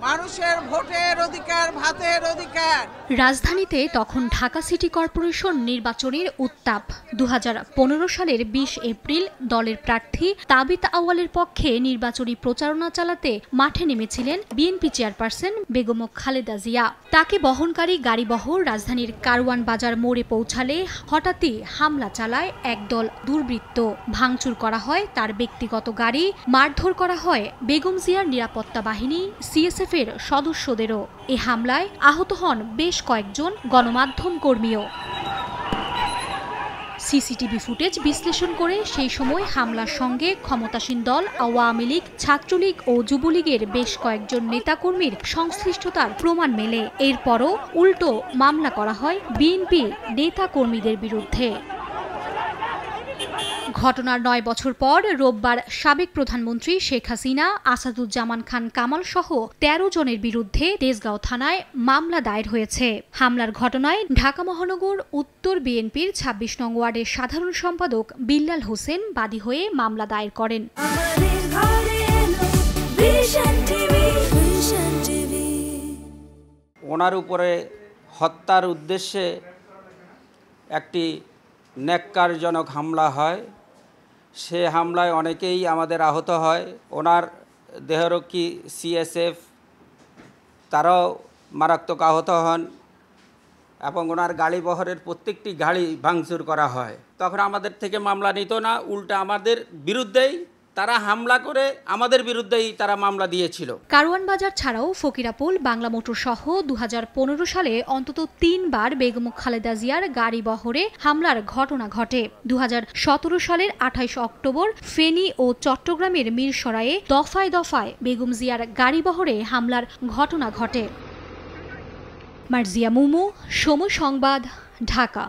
মানুষের ভোটের অধিকার, ভাতের অধিকার। রাজধানীতে তখন ঢাকা সিটি কর্পোরেশন নির্বাচনের উত্তাপ। 2015 সালের 20 এপ্রিল দলের প্রার্থী তাবিত আউয়ালের পক্ষে নির্বাচনী প্রচারণা চালাতে মাঠে নেমেছিলেন বিএনপি চেয়ারপারসন বেগম খালেদা জিয়া। তাকে বহনকারী গাড়িবহর রাজধানীর কারওয়ান বাজার মোড়ে পৌঁছালে হঠাৎই হামলা চালায় একদল দুর্বৃত্ত। ভাঙচুর করা হয় তার ব্যক্তিগত গাড়ি, মারধর করা হয় বেগম জিয়ার নিরাপত্তা বাহিনী সিএসএফ এর সদস্যদেরও। এ হামলায় আহত হন বেশ কয়েকজন গণমাধ্যম কর্মীও। সিসিটিভি ফুটেজ বিশ্লেষণ করে সেই সময় হামলার সঙ্গে ক্ষমতাসীন দল আওয়ামী লীগ, ছাত্রলীগ ও যুবলীগের বেশ কয়েকজন নেতাকর্মীর সংশ্লিষ্টতার প্রমাণ মেলে। এরপরও উল্টো মামলা করা হয় বিএনপি নেতাকর্মীদের বিরুদ্ধে। ঘটনার 9 বছর পর রোববার সাবেক প্রধানমন্ত্রী শেখ হাসিনা, আসাদুজ্জামান খান কামাল সহ 13 জনের বিরুদ্ধে তেজগাঁও থানায় মামলা দায়ের হয়েছে। হামলার ঘটনায় ঢাকা মহানগর উত্তর বিএনপির 26 নং ওয়ার্ডের সাধারণ সম্পাদক বিল্লাল হোসেন বাদী হয়ে মামলা দায়ের করেন। ওনার উপরে হত্যার উদ্দেশ্যে একটি ন্যাক্কারজনক হামলা হয়। সে হামলায় অনেকেই আমাদের আহত হয়। ওনার দেহরক্ষী সিএসএফ তারাও মারাত্মক আহত হন এবং ওনার গাড়িবহরের প্রত্যেকটি গাড়ি ভাঙচুর করা হয়। তখন আমাদের থেকে মামলা নিত না, উল্টা আমাদের বিরুদ্ধেই তারা হামলা করে আমাদের বিরুদ্ধেই তারা মামলা দিয়েছিল। কারওয়ান বাজার ছাড়াও ফকিরাপুল, বাংলা মোটর সহ 2015 সালে অন্তত 3 বার বেগম খালেদা জিয়ার গাড়ি বহরে হামলার ঘটনা ঘটে। 2017 সালের 28 অক্টোবর ফেনী ও চট্টগ্রামের মিরসরাইয়ে দফায় দফায় বেগম জিয়ার গাড়ি বহরে হামলার ঘটনা ঘটে। মার্জিয়া মুমু, সময় সংবাদ, ঢাকা।